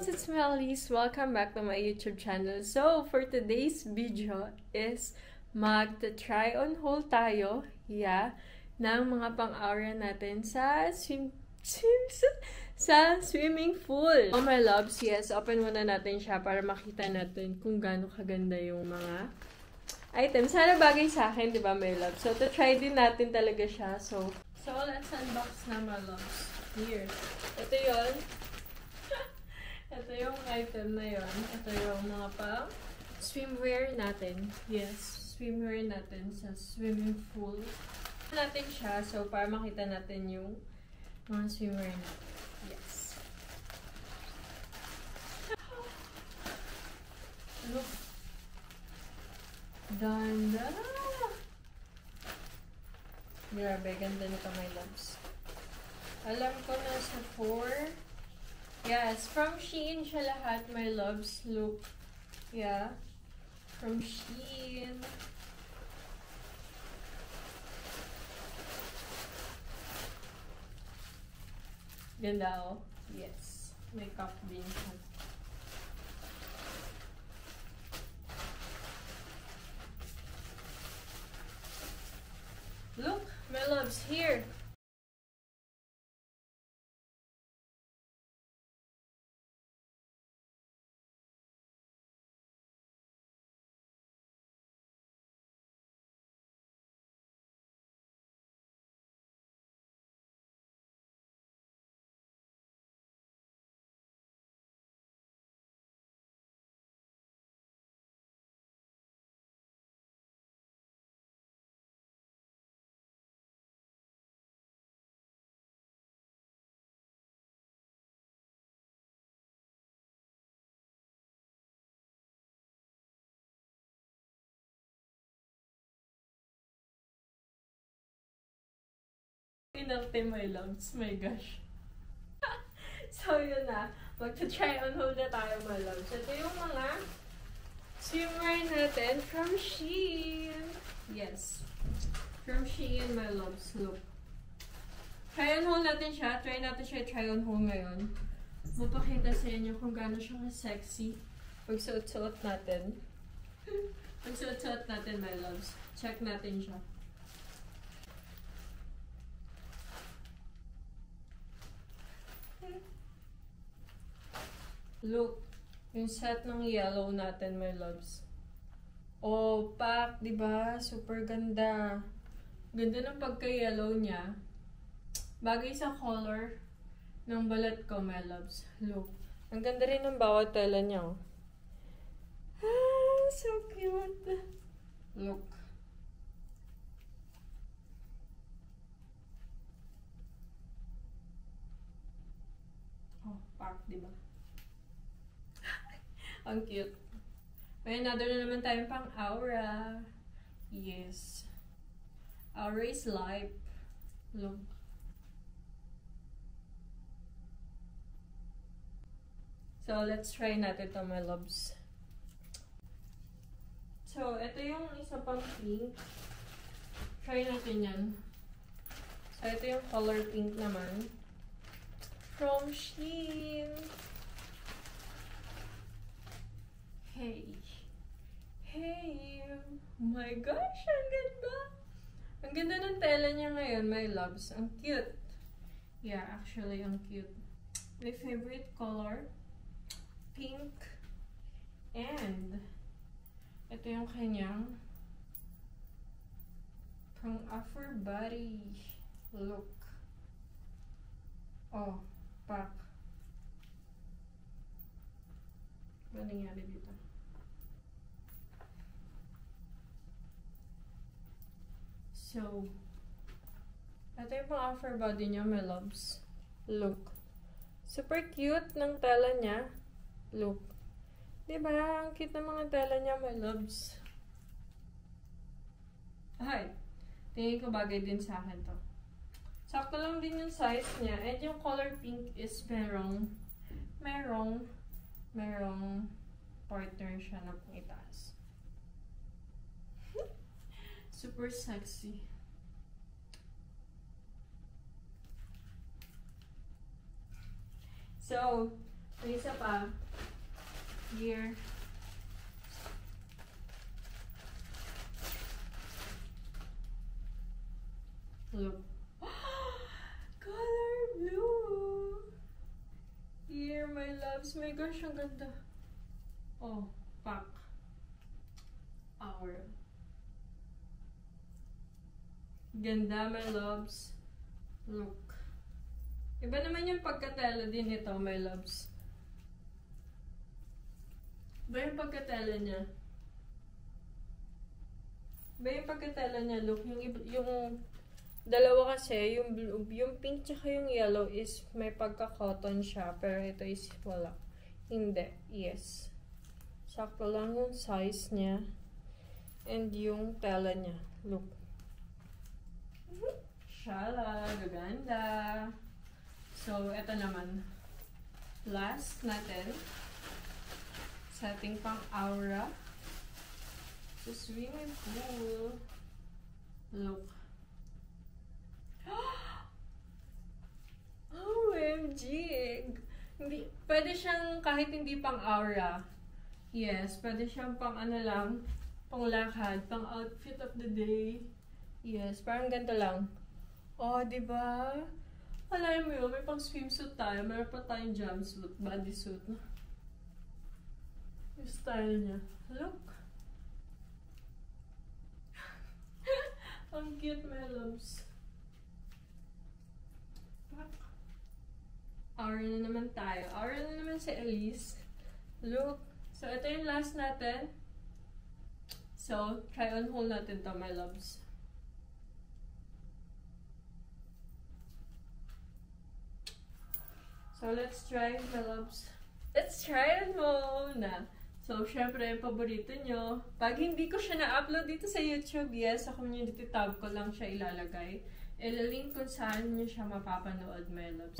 loves, it's Mellies. Welcome back to my YouTube channel. So, for today's video is mag-try on haul tayo, ng mga pang-aura natin sa swimming pool. Oh my loves, yes, open muna natin siya para makita natin kung gaano kaganda yung mga items. Sana bagay sa akin, di ba, my loves? So, to try din natin talaga siya. So let's unbox na, my loves. Here. Ito yun. Ito yung item na yun. Ito yung mga pang swimwear natin. Yes, swimwear natin sa swimming pool. Natin siya, so para makita natin yung mga swimwear natin. Yes. Look. Ganda! Grabe, ganda nito, my loves. Alam ko na sa 4. Yes, from Shein siya lahat, my loves. Look. Yeah. From Shein. Ganda, oh. Yes. May cup din siya. Look, my loves, here. Inarte, my loves. My gosh. So, yun na. Mag-try on hold na tayo, my loves. Ito yung mga swimwear natin from Shein. Yes. From Shein, my loves. Look. Try on hold natin siya. Try natin siya try on hold ngayon. Mapakita sa inyo kung gaano siya ka-sexy. Pag-suot-suot natin. Pag-suot-suot natin, my loves. Check natin siya. Look, yung set ng yellow natin, my loves. Oh, pack, diba? Super ganda. Ganda ng pagka-yellow niya. Bagay sa color ng balat ko, my loves. Look. Ang ganda rin ng bawat tela niya, oh. Ah, so cute. Look. Oh, pack, diba? Ang cute. May another na naman tayong pang aura. Yes. Aura is life. Look. So, let's try natin ito, my loves. So, ito yung isa pang pink. Try natin yan. So, ito yung color pink naman. From Shein. Hey! Oh my gosh! Ang ganda! Ang ganda ng tela niya ngayon, my loves. Ang cute. Yeah, actually, ang cute. My favorite color. Pink. And, ito yung kanyang pang upper body. Look. Oh, pack. Ano nangyari dito? So, ito yung pang-offer body niya, my loves. Look. Super cute ng tela niya. Look. Diba? Ang cute ng mga tela niya, my loves. Ay. Tingin ko bagay din sa akin to. Sakto lang din yung size niya. And yung color pink is merong partner siya na pang itaas. Super sexy. So, May isa pa. Here. Look. Color blue! Here, my loves. My gosh, ang ganda. Oh, pack. Aura. Ganda, my loves. Look. Iba naman yung pagkatela din nito, my loves. Iba yung pagkatela niya. Iba yung pagkatela niya, look. Yung dalawa kasi, yung blue, yung pink tsaka yung yellow is may pagka-cotton siya. Pero ito is wala. Hindi. Yes. Sakto lang yung size niya. And yung tela niya. Look. Shala, gaganda. So, ito naman. Last natin. Setting pang aura. So, swimming pool. Look. OMG! Hindi, pwede siyang kahit hindi pang aura. Yes, pwede siyang pang ano lang, pang lakad, pang outfit of the day. Yes, parang ganito lang. Oh, diba? Alam mo yun, may pang swimsuit tayo. Meron pa tayong jumpsuit, bodysuit. Yung style niya. Look! Ang cute, my loves. Aura na naman tayo. Aura na naman si Elise. Look! So, ito yung last natin. So, try on haul natin to, my loves. So, let's try, my loves. Let's try on haul na. So, syempre, yung paborito nyo. Pag hindi ko siya na-upload dito sa YouTube, yes, sa community tab ko lang siya ilalagay. Ilalink kung saan nyo siya mapapanood, my loves.